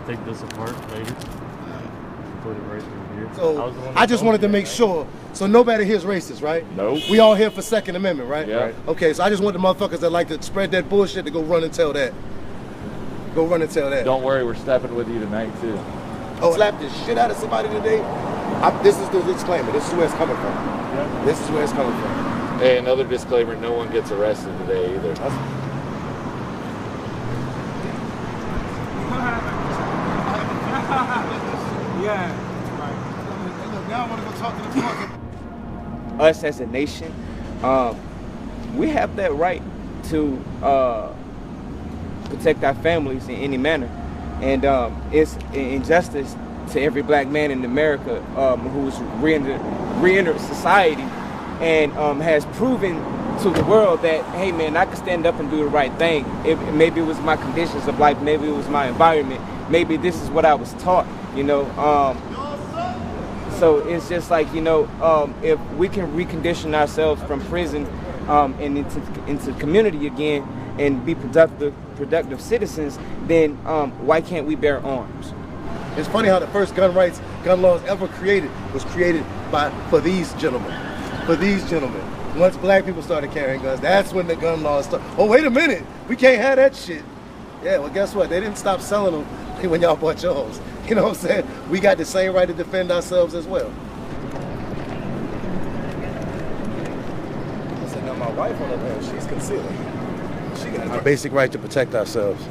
take this apart later. Put it right through here. So I just wanted to make sure. So nobody here is racist, right? Nope. We all here for Second Amendment, right? Yeah. Right. Okay, so I just want the motherfuckers that like to spread that bullshit to go run and tell that. Go run and tell that. Don't worry, we're stepping with you tonight too. Oh, slap the shit out of somebody today. This is the disclaimer. This is where it's coming from. Yeah. This is where it's coming from. Hey, another disclaimer: no one gets arrested today either. Yeah. Right. Look, now I want to go talk to the fucking. Us as a nation, we have that right to protect our families in any manner, and it's an injustice to every black man in America who's re-entered society and has proven to the world that, hey man, I can stand up and do the right thing. Maybe it was my conditions of life, maybe it was my environment, maybe this is what I was taught, you know. So it's just like, you know, if we can recondition ourselves from prison and into community again and be productive citizens, then why can't we bear arms? It's funny how the first gun laws ever created was created for these gentlemen. For these gentlemen. Once black people started carrying guns, that's when the gun laws started. Oh, wait a minute, we can't have that shit. Yeah, well, guess what? They didn't stop selling them when y'all bought yours. You know what I'm saying? We got the same right to defend ourselves as well. I said, now my wife on the other hand, she's concealing. She got our basic right to protect ourselves.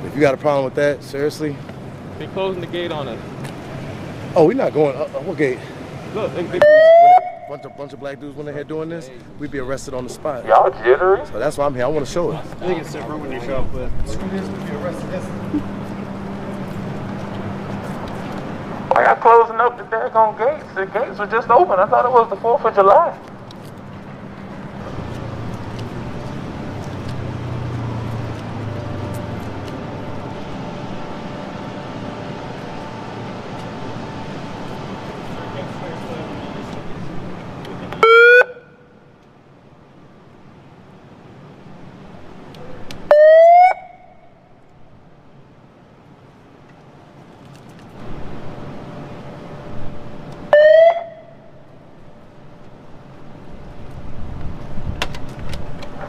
If you got a problem with that, seriously. They're closing the gate on us. Oh, we're not going. What gate? Look, Bunch of black dudes went ahead doing this, we'd be arrested on the spot. y'all jittery. So that's why I'm here. I want to show it. I think it's different when you show up with. Screw this, we'd be arrested instantly. I got closing up the daggone gates. The gates were just open. I thought it was the 4th of July.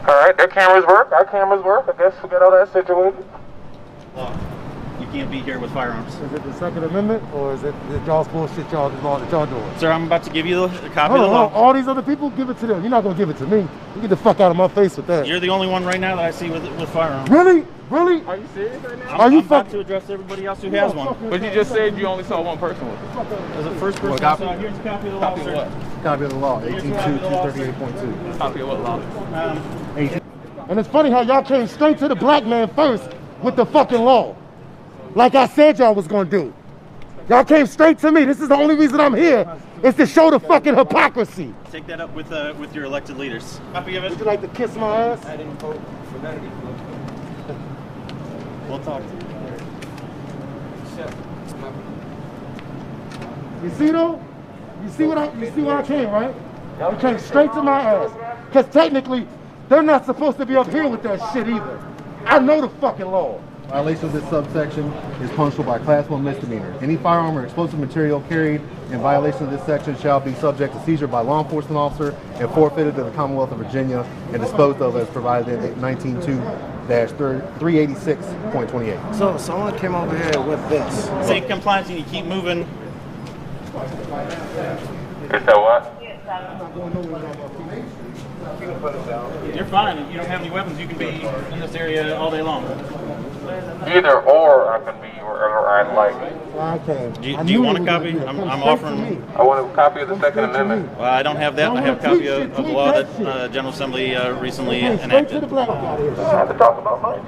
Alright, their cameras work, our cameras work. I guess we got all that situated. You can't be here with firearms. Is it the Second Amendment, or is it y'all's bullshit y'all doing? Sir, I'm about to give you the copy Hold of the law. on, all these other people, give it to them. You're not going to give it to me. You get the fuck out of my face with that. You're the only one right now that I see with firearms. Really? Really? Are you serious right now? I'm about to address everybody else who has one. But you just said you only saw one person with it. As a first person I saw, here's a copy of the law, Copy of sir. what? Copy of the law, 18.2, 238.2. Copy of what law? And it's funny how y'all came straight to the black man first with the fucking law. Like I said y'all was gonna do. Y'all came straight to me. This is the only reason I'm here, is to show the fucking hypocrisy. Take that up with your elected leaders. Copy of it. Would you like to kiss my ass? I didn't vote for none of these. We'll talk to you. You see though? You see what I came, right? You came straight to my ass. Cause technically, they're not supposed to be up here with that shit either. I know the fucking law. Violation of this subsection is punishable by Class 1 misdemeanor. Any firearm or explosive material carried in violation of this section shall be subject to seizure by law enforcement officer and forfeited to the Commonwealth of Virginia and disposed of as provided in 19.2-386.28. So someone came over here with this. Say compliance and you keep moving. Is that what? You're fine. If you don't have any weapons, you can be in this area all day long. Either or I can be wherever I'd like. Okay. Do you want a copy? I'm offering. I want a copy of the Second Amendment. Well, I don't have that. I have a copy of the law that General Assembly recently enacted. We don't have to talk about much.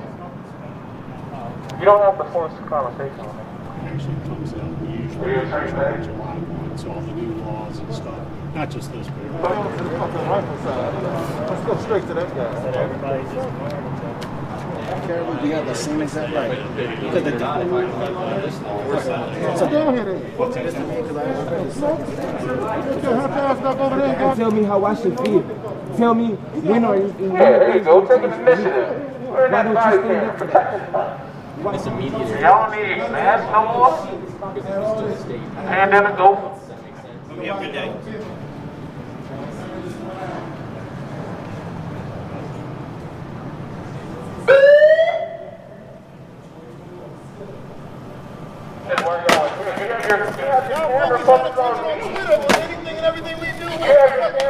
You don't have to force the conversation on me. Actually comes out usually on July 1, so all the new laws and stuff. Not just this, but let's go straight to that guy. We got the same exact right. So down here then. Tell me how I should feel. Tell me when are you. Hey, there you go. Take an initiative. We're in that body cam. Protect us. It's immediate. Y'all don't need masks no more? Pandemic over. You have a good day.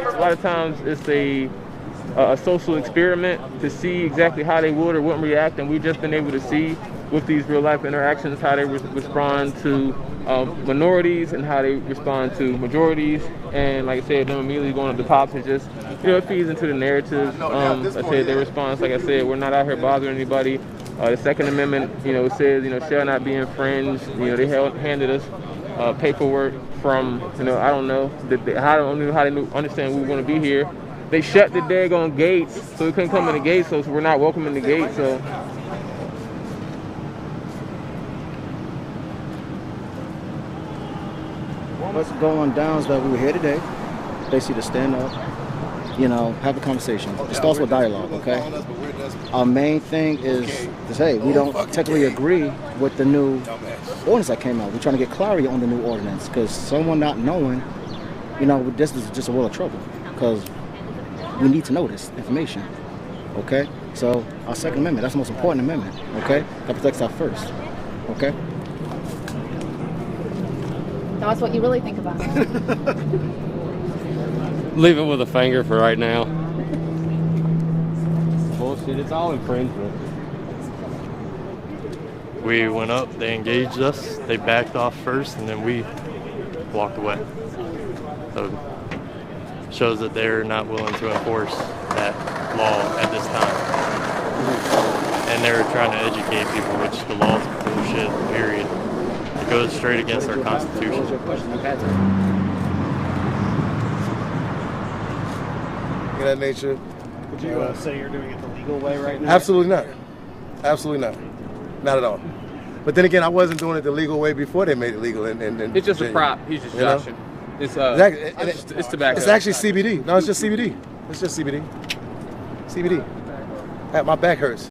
A lot of times it's a social experiment to see exactly how they would or wouldn't react, and we've just been able to see with these real life interactions how they respond to minorities and how they respond to majorities. And like I said, them immediately going to the cops is just, you know, it feeds into the narrative. I said their response, like I said, we're not out here bothering anybody. The Second Amendment, you know, says, you know, shall not be infringed. You know, they handed us paperwork from, you know, I don't know, I don't know how they understand we were going to be here. They shut the daggone gates, so we couldn't come in the gates, so we're not welcome in the gate. So what's going down is that we were here today, basically to stand up, you know, have a conversation. It starts with dialogue, okay? Our main thing is to say we don't technically agree with the new ordinance that came out. We're trying to get clarity on the new ordinance because someone not knowing, you know, this is just a world of trouble because we need to know this information, okay? So our Second Amendment, that's the most important amendment, okay? That protects our first, okay? Tell us what you really think about it. Leave it with a finger for right now. bullshit, it's all infringement. We went up, they engaged us, they backed off first, and then we walked away. So shows that they're not willing to enforce that law at this time. And they're trying to educate people, which the law's bullshit, period. It goes straight against our Constitution. Of that nature. Would you say you're doing it the legal way right now? Absolutely not. Absolutely not. Not at all. But then again, I wasn't doing it the legal way before they made it legal. And it's just a prop. He's just joshing. It's it's tobacco. It's actually CBD. No, it's just CBD. It's just CBD. CBD. My back hurts.